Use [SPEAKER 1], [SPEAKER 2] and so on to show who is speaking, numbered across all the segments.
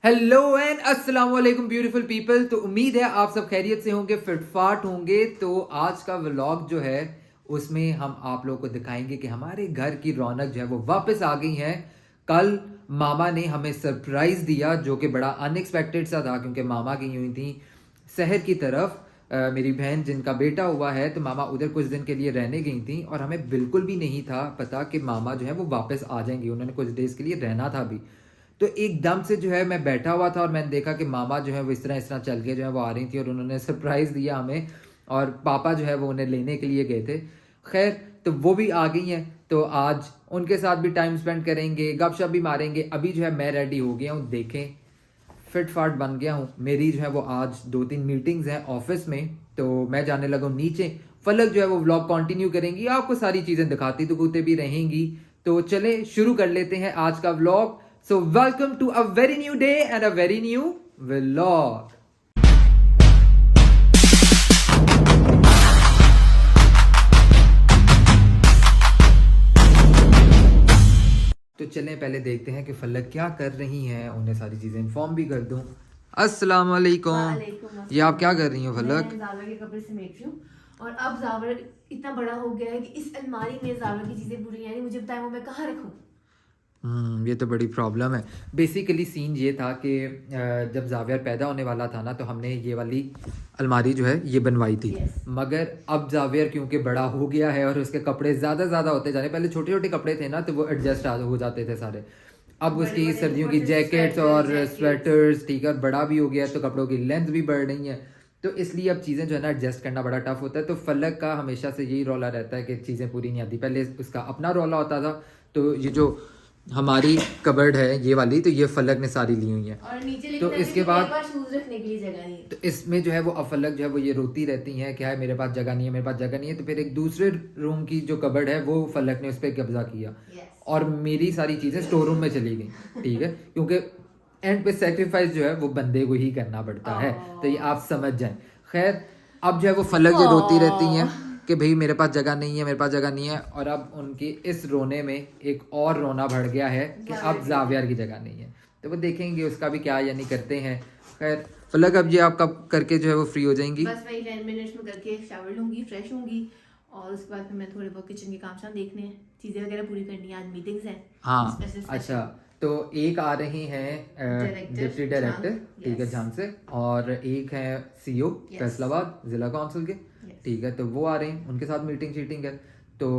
[SPEAKER 1] Hello and अस्सलाम वालेकुम beautiful people. तो उम्मीद है आप सब खैरियत से होंगे, फिटफाट होंगे। तो आज का व्लॉग जो है उसमें हम आप लोगों को दिखाएंगे कि हमारे घर की रौनक जो है वो वापस आ गई है। कल मामा ने हमें सरप्राइज दिया जो कि बड़ा अनएक्सपेक्टेड सा था, क्योंकि मामा गई हुई थी शहर की तरफ। मेरी बहन जिनका बेटा हुआ है, तो मामा उधर कुछ दिन के लिए रहने गई थी और हमें बिल्कुल भी नहीं था पता कि मामा जो है वो वापस आ जाएंगे। उन्होंने कुछ डेज के लिए रहना था भी। तो एकदम से जो है मैं बैठा हुआ था और मैंने देखा कि मामा जो है वो इस तरह चल के जो है वो आ रही थी और उन्होंने सरप्राइज दिया हमें। और पापा जो है वो उन्हें लेने के लिए गए थे। खैर, तो वो भी आ गई हैं, तो आज उनके साथ भी टाइम स्पेंड करेंगे, गपशप भी मारेंगे। अभी जो है मैं रेडी हो गया हूँ, देखें फिट फाट बन गया हूँ। मेरी जो है वो आज 2-3 मीटिंग्स हैं ऑफिस में, तो मैं जाने लगा हूँ नीचे। फलक जो है वो व्लॉग कंटिन्यू करेंगी, आपको सारी चीज़ें दिखाती दिखूते भी रहेंगी। तो चले शुरू कर लेते हैं आज का vlog. So welcome to a very new day and a very new vlog. तो चलें पहले देखते हैं कि फलक क्या कर रही हैं, उन्हें सारी चीज़ें इन्फॉर्म भी कर दूं। अस्सलाम वालेकुम।
[SPEAKER 2] वालेकुम
[SPEAKER 1] ये आप क्या
[SPEAKER 2] अस्सलाम।
[SPEAKER 1] कर रही हो फलक?
[SPEAKER 2] मैं जावर के कपड़े समेट रही हूँ। और अब जावर इतना बड़ा हो गया है कि इस अलमारी में जावर की चीजें पूरी हैं, मुझे बताएं वो मैं कहाँ रखूँ।
[SPEAKER 1] ये तो बड़ी प्रॉब्लम है। बेसिकली सीन ये था कि जब जावियर पैदा होने वाला था ना, तो हमने ये वाली अलमारी जो है ये बनवाई थी।
[SPEAKER 2] Yes.
[SPEAKER 1] मगर अब जावियर क्योंकि बड़ा हो गया है और उसके कपड़े ज़्यादा होते जा रहे, पहले छोटे छोटे कपड़े थे ना तो वो एडजस्ट हो जाते थे सारे। अब
[SPEAKER 2] बड़े
[SPEAKER 1] उसकी
[SPEAKER 2] बड़े
[SPEAKER 1] सर्दियों
[SPEAKER 2] ऊपर
[SPEAKER 1] की
[SPEAKER 2] से
[SPEAKER 1] जैकेट्स
[SPEAKER 2] स्वेटर
[SPEAKER 1] और
[SPEAKER 2] जैकेट्स।
[SPEAKER 1] स्वेटर्स, ठीक है, बड़ा भी हो गया है तो कपड़ों की लेंथ भी बढ़ रही है। तो इसलिए अब चीज़ें जो है ना एडजस्ट करना बड़ा टफ होता है। तो फलक का हमेशा से यही रौला रहता है कि चीज़ें पूरी नहीं आती। पहले उसका अपना रौला होता था। तो ये जो हमारी कबर्ड है ये वाली, तो ये फलक ने सारी ली हुई है।
[SPEAKER 2] और नीचे
[SPEAKER 1] तो
[SPEAKER 2] लेकिन
[SPEAKER 1] इसके
[SPEAKER 2] एक
[SPEAKER 1] बाद
[SPEAKER 2] बार शूज रखने के लिए जगह नहीं है।
[SPEAKER 1] तो इसमें जो है वो फलक जो है वो ये रोती रहती हैं क्या है मेरे पास जगह नहीं है, मेरे पास जगह नहीं है। तो फिर एक दूसरे रूम की जो कबर्ड है वो फलक ने उस पर कब्जा किया
[SPEAKER 2] Yes.
[SPEAKER 1] और मेरी सारी चीज़ें स्टोर रूम में चली गई। ठीक है, क्योंकि एंड पे सेक्रीफाइस जो है वो बंदे को ही करना पड़ता है, तो ये आप समझ जाएं। खैर, अब जो है वो फलक जो रोती रहती हैं कि भाई मेरे पास जगह नहीं है, मेरे पास जगह नहीं है। और अब उनकी इस रोने में एक और रोना बढ़ गया है कि अब जावियर की जगह नहीं है। तो वो देखेंगे उसका भी क्या यानी करते हैं। खैर फलक, अब ये आप कब करके जो है वो फ्री हो जाएंगी?
[SPEAKER 2] बस वही 10 मिनट्स में करके शावर लूंगी, फ्रेश होंगी और उसके बाद फिर मैं थोड़े बहुत किचन के काम शाम देखने हैं, चीजें वगैरह पूरी करनी है। आज मीटिंग्स हैं।
[SPEAKER 1] हाँ,
[SPEAKER 2] स्पेशल
[SPEAKER 1] अच्छा। तो एक आ रही हैं डिप्टी डायरेक्टर, ठीक है, झांग से। और एक है सीईओ फैसलाबाद जिला काउंसिल के, ठीक है। तो वो आ रहे हैं, उनके साथ मीटिंग शीटिंग है। तो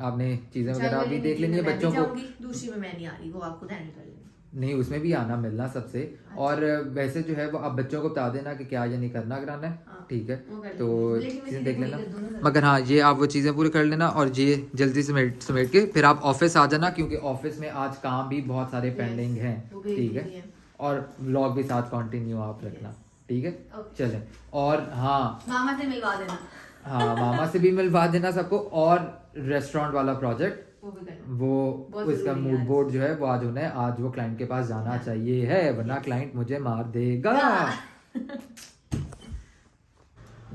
[SPEAKER 1] आपने चीज़ें वगैरह अभी देख लेनी है बच्चों को।
[SPEAKER 2] दूसरी में मैं नहीं आ रही, वो आप खुद हैंडल कर लेंगे।
[SPEAKER 1] नहीं, उसमें भी आना मिलना सबसे। और वैसे जो है वो आप बच्चों को बता देना कि क्या ये नहीं करना कराना है,
[SPEAKER 2] हाँ,
[SPEAKER 1] ठीक है।
[SPEAKER 2] वो कर
[SPEAKER 1] तो
[SPEAKER 2] लेंगे। लेकिन मैं
[SPEAKER 1] चीज़ें
[SPEAKER 2] चीजें
[SPEAKER 1] देख
[SPEAKER 2] पूरी
[SPEAKER 1] लेना।
[SPEAKER 2] कर दूँ ना जरा।
[SPEAKER 1] मगर हाँ, ये आप वो चीज़ें पूरी कर लेना और ये जल्दी समेट समेट के फिर आप ऑफिस आ जाना, क्योंकि ऑफिस में आज काम भी बहुत सारे पेंडिंग हैं,
[SPEAKER 2] वो भेज
[SPEAKER 1] ठीक
[SPEAKER 2] दी
[SPEAKER 1] है।
[SPEAKER 2] है।
[SPEAKER 1] और व्लॉग भी साथ कंटिन्यू आप रखना, ठीक है।
[SPEAKER 2] Okay.
[SPEAKER 1] चलें। और हाँ,
[SPEAKER 2] मामा से मिलवा देना।
[SPEAKER 1] हाँ मामा से भी मिलवा देना सबको। और रेस्टोरेंट वाला प्रोजेक्ट
[SPEAKER 2] वो भी करना।
[SPEAKER 1] वो
[SPEAKER 2] बहुत
[SPEAKER 1] उसका
[SPEAKER 2] जरूरी है
[SPEAKER 1] मूड
[SPEAKER 2] आज।
[SPEAKER 1] बोर्ड जो है वो आज होना है। आज वो क्लाइंट के पास जाना चाहिए है, वरना क्लाइंट मुझे मार देगा।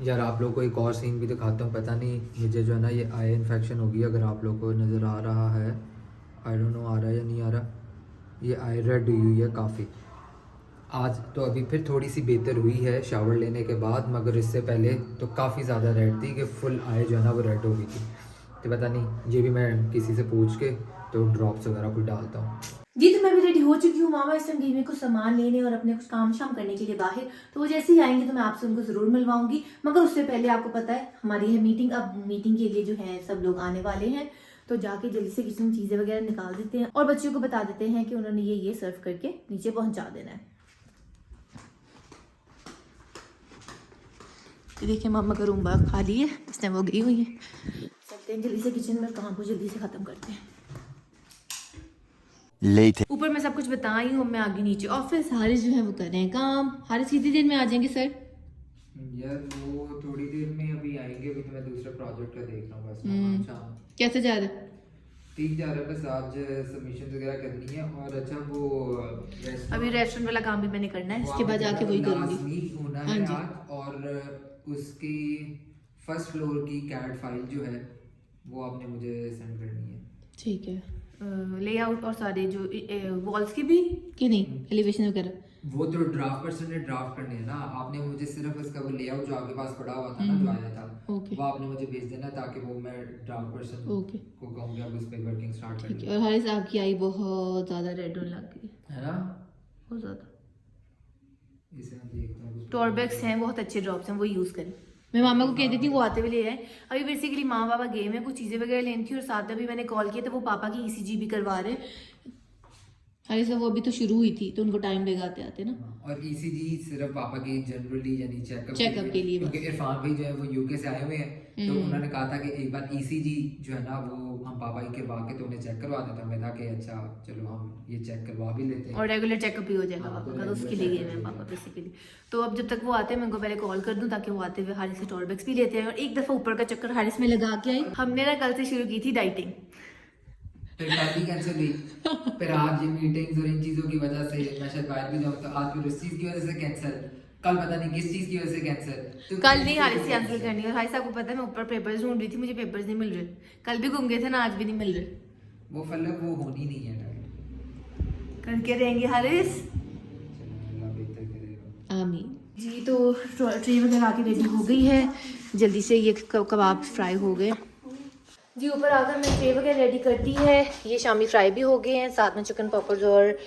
[SPEAKER 1] यार आप लोग को एक और सीन भी दिखाता हूँ। पता नहीं मुझे जो है ना ये आई इन्फेक्शन होगी, अगर आप लोग को नज़र आ रहा है। आई डोंट नो आ रहा है या नहीं आ रहा। ये आई रेड हुई है काफ़ी। आज तो अभी फिर थोड़ी सी बेहतर हुई है शावर लेने के बाद, मगर इससे पहले तो काफ़ी ज़्यादा रेड थी कि फुल आई जो है ना वो रेड हो गई थी। तो पता नहीं, ये भी मैं किसी से पूछ के तो ड्रॉप्स वगैरह कोई डालता हूँ।
[SPEAKER 2] जी, तो मैं भी रेडी हो चुकी हूँ। मामा इस टाइम गई हुई कुछ सामान लेने और अपने कुछ काम शाम करने के लिए बाहर। तो वो जैसे ही आएंगे तो मैं आपसे उनको जरूर मिलवाऊंगी। मगर उससे पहले आपको पता है हमारी है मीटिंग। अब मीटिंग के लिए जो है सब लोग आने वाले हैं, तो जाके जल्दी से किचन चीजें वगैरह निकाल देते हैं और बच्चों को बता देते हैं कि उन्होंने ये सर्व करके नीचे पहुंचा देना है। तो देखिए मामा का रूम बाग खाली है, इस टाइम वो गई हुई है। चलते हैं जल्दी से किचन में, काम को जल्दी से खत्म करते हैं। ऊपर मैं सब कुछ बता ही हूँ, मैं आगे नीचे ऑफिस। हारिस जो है वो कर रहे हैं काम। हारिस कितनी देर में आ जाएंगे सर?
[SPEAKER 1] यार वो थोड़ी देर में अभी आएंगे। अभी तो मैं दूसरे प्रोजेक्ट का देख रहा हूँ बस। अच्छा,
[SPEAKER 2] कैसे जा रहा है?
[SPEAKER 1] ठीक जा रहा है, बस आज सबमिशन वगैरह करनी है। और अच्छा वो
[SPEAKER 2] अभी रेस्टोरेंट वाला काम भी मैंने करना है, इसके बाद जाके वही करूंगी।
[SPEAKER 1] होना
[SPEAKER 2] हाँ
[SPEAKER 1] है
[SPEAKER 2] जी।
[SPEAKER 1] आज। और उसकी फर्स्ट फ्लोर की कैड फाइल जो है वो आपने मुझे सेंड करनी है,
[SPEAKER 2] ठीक है। लेआउट और सारे जो वॉल्स की भी कि नहीं, एलिवेशन वगैरह
[SPEAKER 1] वो तो ड्राफ्ट पर्सन ने ड्राफ्ट करनी है ना, आपने मुझे सिर्फ उसका वो लेआउट जो आपके पास पड़ा हुआ था ना जो आया था
[SPEAKER 2] ओके
[SPEAKER 1] वो आपने मुझे भेज देना ताकि वो मैं ड्राफ्ट पर्सन
[SPEAKER 2] ओके
[SPEAKER 1] को कहूँगी अब उस पे वर्किंग स्टार्ट
[SPEAKER 2] ठीक
[SPEAKER 1] करें,
[SPEAKER 2] है। और हारिस आपकी आई बहुत ज़्यादा रेड होने लग गई
[SPEAKER 1] है ना।
[SPEAKER 2] बहुत ज़्यादा।
[SPEAKER 1] इसे मैं देखता हूँ
[SPEAKER 2] टॉरबैक्स हैं बहुत अच्छे ड्रॉप्स हैं वो यूज़ करें। मैं मामा को कहती थी वो आते हुए ले आए। अभी बेसिकली माँ पापा गेम है कुछ चीज़ें वगैरह लेनी थी और साथ में अभी मैंने कॉल किया तो वो पापा की ECG भी करवा रहे हैं। अरे सर वो अभी तो शुरू हुई थी तो उनको टाइम लगा आते आते ना।
[SPEAKER 1] और ECG सिर्फ पापा की जनरली यानी
[SPEAKER 2] चेकअप के लिए
[SPEAKER 1] क्योंकि इरफान भाई जो है वो यूके से आए हुए हैं तो उन्होंने कहा था कि एक बार ECG जो है ना वो हम पापा ही करवा के तो उन्हें चेक करवा देता, मैं था कि अच्छा चलो हम ये चेक करवा भी लेते हैं
[SPEAKER 2] और रेगुलर चेकअप भी हो जाएगा
[SPEAKER 1] हाँ,
[SPEAKER 2] पापा का, तो
[SPEAKER 1] regular
[SPEAKER 2] उसके लिए गए
[SPEAKER 1] checkup
[SPEAKER 2] हैं
[SPEAKER 1] हो
[SPEAKER 2] पापा
[SPEAKER 1] जाएगा।
[SPEAKER 2] बेसिकली। तो अब जब तक वो आते हैं मैं उनको पहले कॉल कर दूं ताकि वो आते हुए हारिस से टॉरबैक्स भी लेते हैं। और एक दफ़ा ऊपर का चक्कर हारिस में लगा के आई। हमने ना कल से शुरू की थी डाइटिंग,
[SPEAKER 1] फिर कल भी कैंसिल हुई, फिर आज ये मीटिंग्स और इन चीज़ों की वजह से मैं शायद बाहर भी जाऊँ तो आज फिर उस चीज़ की वजह से कैंसिल, कल पता नहीं किस चीज़ की वजह से कैंसिल, तो
[SPEAKER 2] कल नहीं हारिस से कैंसिल करनी। और हारिस आपको पता है मैं ऊपर पेपर्स ढूंढ रही थी, मुझे पेपर्स नहीं मिल रहे। कल भी घूम गए थे ना, आज भी नहीं मिल रहे।
[SPEAKER 1] वो फलक वो होनी नहीं है डाइट।
[SPEAKER 2] करके रहेंगे हारिस,
[SPEAKER 1] चलो अल्लाह बेहतर करेगा।
[SPEAKER 2] आमीन जी। तो ट्रे वगैरह आके रेडी हो गई है, जल्दी से ये कबाब फ्राई हो गए जी। ऊपर आकर मैं ट्रे वगैरह रेडी कर दी है। ये शामी फ्राई भी हो गए हैं, साथ में चिकन पॉपर्स और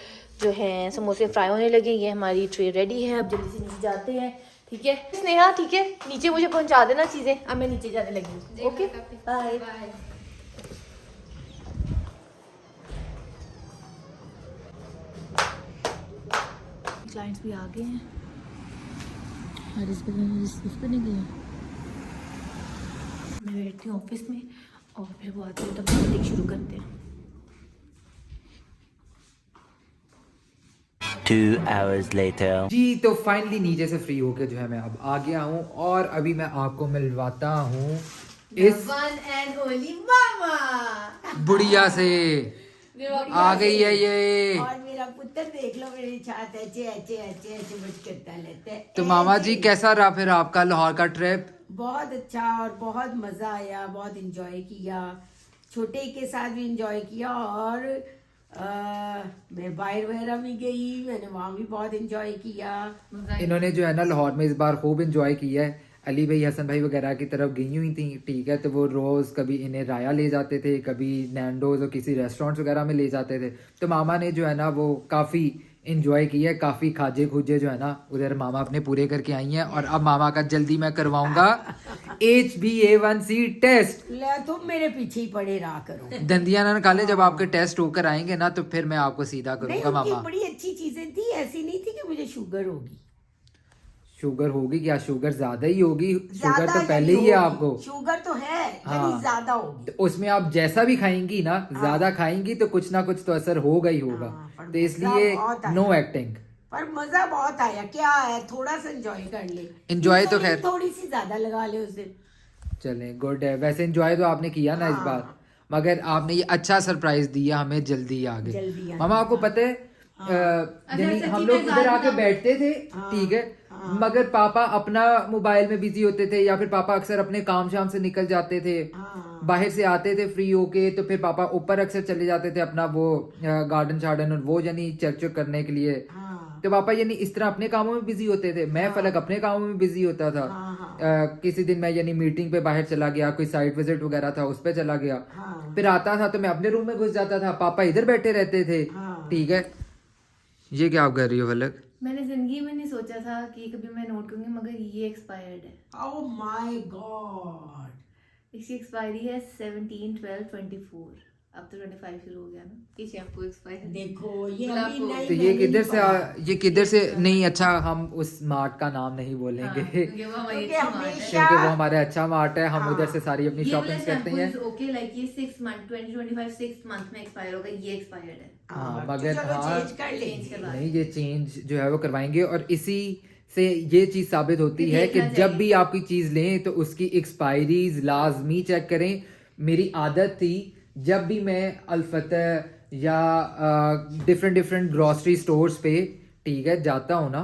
[SPEAKER 2] जो हैं समोसे फ्राई होने लगे। ये हमारी ट्रे रेडी है, अब जल्दी से नीचे जाते हैं। ठीक है स्नेहा, ठीक है नीचे मुझे पहुंचा देना चीज़ें, अब मैं नीचे जाने लगी हूँ। Okay bye. क्लाइंट्स भी आ गए हैं, हारिस पे रिसीव करने गए हैं। मैं बैठती हूँ ऑफिस में और फिर वो आते हैं तब मीटिंग शुरू करते हैं।
[SPEAKER 3] 2 hours later.
[SPEAKER 1] जी तो फाइनली नीचे से फ्री होके जो है मैं अब आ गया हूँ और अभी मैं आपको मिलवाता हूँ इस
[SPEAKER 2] वन एंड ओनली मामा
[SPEAKER 1] बुढ़िया से। आ गई है ये।
[SPEAKER 4] और मेरा पुत्र देख लो मेरे साथ ऐसे ऐसे ऐसे ऐसे बच करता रहता है।
[SPEAKER 1] तो मामा जी
[SPEAKER 4] ऐसे।
[SPEAKER 1] कैसा रहा फिर आपका लाहौर का ट्रिप?
[SPEAKER 4] बहुत अच्छा और बहुत मजा आया, बहुत एंजॉय किया, छोटे के साथ भी एंजॉय किया और मैं बाहर वगैरह भी गई, मैंने वहाँ भी बहुत एंजॉय किया।
[SPEAKER 1] इन्होंने जो है ना लाहौर में इस बार खूब एंजॉय किया है। अली भाई हसन भाई वगैरह की तरफ गई हुई थी, ठीक है, तो वो रोज़ कभी इन्हें राया ले जाते थे, कभी नैंडोज और किसी रेस्टोरेंट्स वगैरह में ले जाते थे। तो मामा ने जो है ना वो काफ़ी इंजॉय किया है, काफ़ी खाजे खुजे जो है ना उधर मामा अपने पूरे करके आई हैं। और अब मामा का जल्दी मैं करवाऊंगा HbA1c टेस्ट।
[SPEAKER 4] ले तुम मेरे पीछे ही पड़े रहा करो।
[SPEAKER 1] दंदियां ना निकाले, जब आपके टेस्ट होकर आएंगे ना तो फिर मैं आपको सीधा
[SPEAKER 4] नहीं
[SPEAKER 1] करूंगा
[SPEAKER 4] उनकी
[SPEAKER 1] मामा।
[SPEAKER 4] बड़ी अच्छी चीजें थी, ऐसी नहीं थी कि मुझे शुगर होगी।
[SPEAKER 1] शुगर होगी क्या? शुगर ज्यादा ही होगी, शुगर
[SPEAKER 4] ज्यादा
[SPEAKER 1] तो पहले
[SPEAKER 4] नहीं
[SPEAKER 1] ही है
[SPEAKER 4] होगी।
[SPEAKER 1] आपको।
[SPEAKER 4] शुगर तो है
[SPEAKER 1] हाँ।
[SPEAKER 4] लेकिन ज्यादा होगी।
[SPEAKER 1] तो उसमें आप जैसा भी खाएंगी ना, ज्यादा खाएंगी तो कुछ ना कुछ तो असर होगा ही होगा।
[SPEAKER 4] हाँ, पर
[SPEAKER 1] तो इसलिए
[SPEAKER 4] मजा बहुत आया।
[SPEAKER 1] Know acting.
[SPEAKER 4] पर मजा बहुत आया, क्या है थोड़ा सा एंजॉय कर ले।
[SPEAKER 1] Enjoy तो
[SPEAKER 4] इंसुलिन
[SPEAKER 1] खैर-
[SPEAKER 4] थोड़ी सी ज्यादा लगा ले उस दिन।
[SPEAKER 1] चलें गुड है, वैसे एंजॉय तो आपने किया ना इस
[SPEAKER 4] हाँ।
[SPEAKER 1] बार, मगर आपने ये अच्छा सरप्राइज दिया हमें जल्दी आगे।
[SPEAKER 4] जल्दी आगे।
[SPEAKER 1] मामा आपको पता है यानी
[SPEAKER 2] अच्छा,
[SPEAKER 1] हम
[SPEAKER 2] सच्ची
[SPEAKER 1] लोग
[SPEAKER 2] में
[SPEAKER 1] इधर
[SPEAKER 2] गाना
[SPEAKER 1] आके
[SPEAKER 2] ना-
[SPEAKER 1] बैठते थे,
[SPEAKER 4] हाँ,
[SPEAKER 1] ठीक है,
[SPEAKER 4] हाँ।
[SPEAKER 1] मगर पापा अपना मोबाइल में बिजी होते थे या फिर पापा अक्सर अपने काम शाम से निकल जाते थे,
[SPEAKER 4] हाँ।
[SPEAKER 1] बाहर से आते थे फ्री होके, तो फिर पापा ऊपर अक्सर चले जाते थे अपना वो गार्डन शार्डन और वो यानी चेक चेक करने के लिए।
[SPEAKER 4] हाँ।
[SPEAKER 1] तो पापा यानी इस तरह अपने कामों में बिजी होते थे, मैं फलक अपने कामों में बिजी होता था।
[SPEAKER 4] हाँ, हाँ।
[SPEAKER 1] किसी दिन मैं यानी मीटिंग पे बाहर चला गया, कोई साइट विजिट वगैरह था उस पे चला गया,
[SPEAKER 4] हाँ।
[SPEAKER 1] फिर आता था तो मैं अपने रूम में घुस जाता था, पापा इधर बैठे रहते थे,
[SPEAKER 4] हाँ।
[SPEAKER 1] ठीक है। ये क्या आप कर रही हो फलक?
[SPEAKER 2] मैंने जिंदगी में नहीं सोचा था कि कभी मैं नोट करूंगी, मगर ये एक्सपायर्ड है।
[SPEAKER 4] Oh my God.
[SPEAKER 2] इसकी एक्सपायरी है 17/12/24। अब तो 25 शुरू हो गया ना, ये शैम्पू एक्सपायर
[SPEAKER 4] देखो ये
[SPEAKER 2] गुलाब
[SPEAKER 4] अभी
[SPEAKER 2] फूल।
[SPEAKER 4] नहीं,
[SPEAKER 1] तो ये
[SPEAKER 4] मैंने
[SPEAKER 1] किधर
[SPEAKER 4] नहीं
[SPEAKER 1] से
[SPEAKER 4] पढ़ा।
[SPEAKER 1] ये किधर से नहीं, अच्छा हम उस मार्ट का नाम नहीं बोलेंगे
[SPEAKER 2] क्योंकि वो हमारी
[SPEAKER 4] क्योंकि
[SPEAKER 2] अच्छी मार्ट है।
[SPEAKER 4] हमेशा-
[SPEAKER 1] क्योंकि वो हमारा अच्छा मार्ट है, हम
[SPEAKER 4] हाँ।
[SPEAKER 1] उधर से सारी अपनी
[SPEAKER 2] ये वाला
[SPEAKER 1] शॉपिंग करते
[SPEAKER 2] शैम्पू
[SPEAKER 1] हैं।
[SPEAKER 2] इज ओके, लाइक ये 6 मंथ 2025 6 मंथ में एक्सपायर होगा, ये एक्सपायर्ड है।
[SPEAKER 1] हाँ,
[SPEAKER 4] तो
[SPEAKER 1] मगर
[SPEAKER 4] चलो
[SPEAKER 1] हाँ,
[SPEAKER 4] चेंज कर लेंगे।
[SPEAKER 2] चेंज करवा
[SPEAKER 1] नहीं ये चेंज जो है वो करवाएंगे। और इसी से ये चीज साबित होती
[SPEAKER 2] कि
[SPEAKER 1] है कि
[SPEAKER 2] देखना
[SPEAKER 1] जब
[SPEAKER 2] चाहिए।
[SPEAKER 1] भी आपकी चीज लें तो उसकी एक्सपायरीज लाजमी चेक करें। मेरी आदत थी जब भी मैं अल्फतह या डिफरेंट ग्रोसरी स्टोर्स पे, ठीक है, जाता हूँ ना,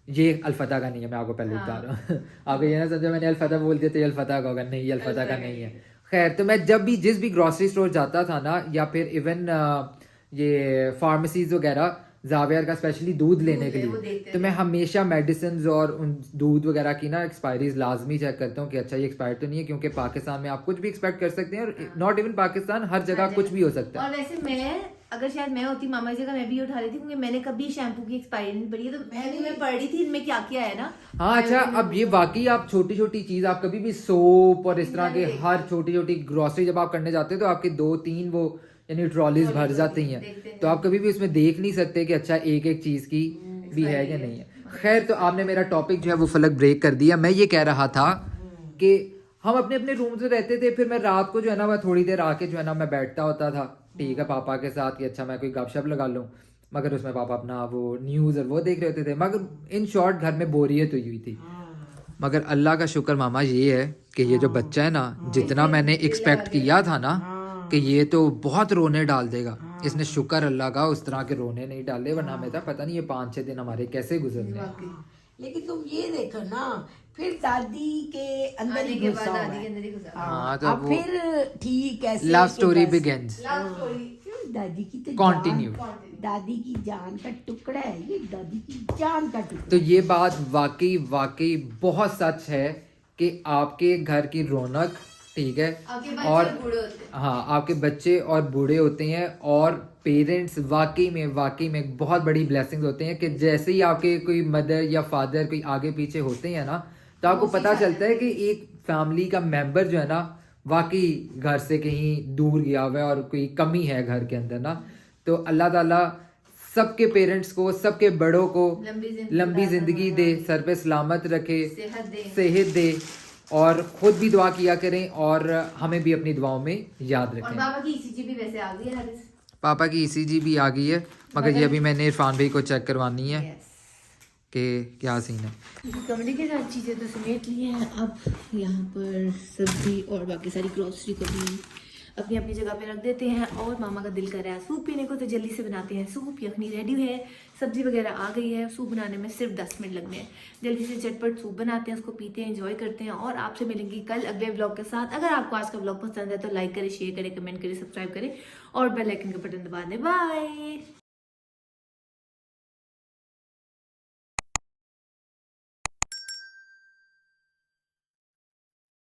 [SPEAKER 1] ये अल्फतह का नहीं है, मैं आपको पहले बता रहा हूँ आपको ये ना समझो मैंने अल्फतह बोल दिया तो ये अल्फतह का होगा, नहीं ये अल्फतह का नहीं है। खैर, तो मैं जब भी जिस भी ग्रोसरी स्टोर जाता था ना, या फिर इवन ये फार्मेसीज वगैरह जावियर का स्पेशली दूध लेने के
[SPEAKER 2] वो
[SPEAKER 1] लिए,
[SPEAKER 2] देखते
[SPEAKER 1] तो मैं हमेशा मेडिसिन और उन दूध वगैरह की ना एक्सपायरीज लाजमी चेक करता हूँ कि अच्छा ये एक्सपायर तो नहीं है, क्योंकि पाकिस्तान में आप कुछ भी एक्सपेक्ट कर सकते हैं, और नॉट इवन पाकिस्तान, हर जगह कुछ भी हो सकता है।
[SPEAKER 2] और वैसे मैं अगर शायद मैं होती मामा की जगह मैं भी ये उठा लेती, क्योंकि मैंने कभी शैम्पू की एक्सपायरी नहीं पड़ी है, तो मैं पढ़ रही थी इनमें क्या क्या है ना।
[SPEAKER 1] हाँ अच्छा, अब ये वाकई आप छोटी छोटी चीज, आप कभी भी सोप और इस तरह के हर छोटी छोटी ग्रोसरी जब आप करने जाते हो तो आपके 2-3 वो यानी ट्रॉलीज भर जाती हैं, तो आप कभी भी उसमें देख नहीं सकते कि अच्छा एक एक चीज की भी है या नहीं है। खैर, तो आपने मेरा टॉपिक जो है वो फलक ब्रेक कर दिया। मैं ये कह रहा था कि हम अपने अपने रूम में रहते थे, फिर मैं रात को जो है ना मैं थोड़ी देर आके जो है ना मैं बैठता होता था, ठीक है, पापा के साथ, कि अच्छा मैं कोई गपशप लगा लूँ, मगर उसमें पापा अपना वो न्यूज़ और वो देख रहे होते थे, मगर इन शॉर्ट घर में बोरियत हुई थी। मगर अल्लाह का शुक्र मामा ये है कि ये जो बच्चा है ना, जितना मैंने एक्सपेक्ट किया था ना कि ये तो बहुत रोने डाल देगा, इसने शुक्र अल्लाह का उस तरह के रोने नहीं डाले, वरना हमें था पता नहीं ये 5-6 दिन हमारे कैसे गुजरने।
[SPEAKER 4] लेकिन तुम ये देखो ना, फिर दादी के अंदर ही घुसा हुआ है।
[SPEAKER 1] हाँ, तो
[SPEAKER 4] अब
[SPEAKER 1] वो
[SPEAKER 4] फिर ठीक है,
[SPEAKER 1] लव स्टोरी बिगिंस,
[SPEAKER 4] दादी की तो
[SPEAKER 1] कंटिन्यू।
[SPEAKER 4] दादी की जान का टुकड़ा है ये, दादी की जान का टुकड़ा।
[SPEAKER 1] तो ये बात वाकई वाकई बहुत सच है कि आपके घर की रौनक, ठीक है, और हाँ आपके बच्चे और बूढ़े होते हैं, और पेरेंट्स वाकई में एक बहुत बड़ी ब्लेसिंग होते हैं कि जैसे ही आपके कोई मदर या फादर कोई आगे पीछे होते हैं ना, तो आपको पता चलता है कि एक फैमिली का मेंबर जो है ना वाकई घर से कहीं दूर गया हुआ है और कोई कमी है घर के अंदर ना। तो अल्लाह ताला सबके पेरेंट्स को, सबके बड़ों को लंबी जिंदगी दे, सर पे सलामत रखे, सेहत दे, और खुद भी दुआ किया करें और हमें भी अपनी दुआओं में याद रखें।
[SPEAKER 2] पापा की ईसीजी भी वैसे आ गई है हारिस।
[SPEAKER 1] पापा की ईसीजी भी आ गई है, मगर ये अभी मैंने इरफान भाई को चेक करवानी है कि क्या सीन है।
[SPEAKER 2] कमरे के साथ चीज़ें तो समेट ली हैं, अब यहाँ पर सब्जी और बाकी सारी ग्रोसरी को भी अपनी अपनी जगह पे रख देते हैं। और मामा का दिल कर रहा है सूप पीने को, तो जल्दी से बनाते हैं सूप। यखनी रेडी है, सब्जी वगैरह आ गई है, सूप बनाने में सिर्फ 10 मिनट लगने हैं। जल्दी से झटपट सूप बनाते हैं, उसको पीते हैं, एंजॉय करते हैं, और आपसे मिलेंगी कल अगले व्लॉग के साथ। अगर आपको आज का व्लॉग पसंद है तो लाइक करें, शेयर करें, कमेंट करें, सब्सक्राइब करें और बेल आइकन का बटन दबा दें। बाय।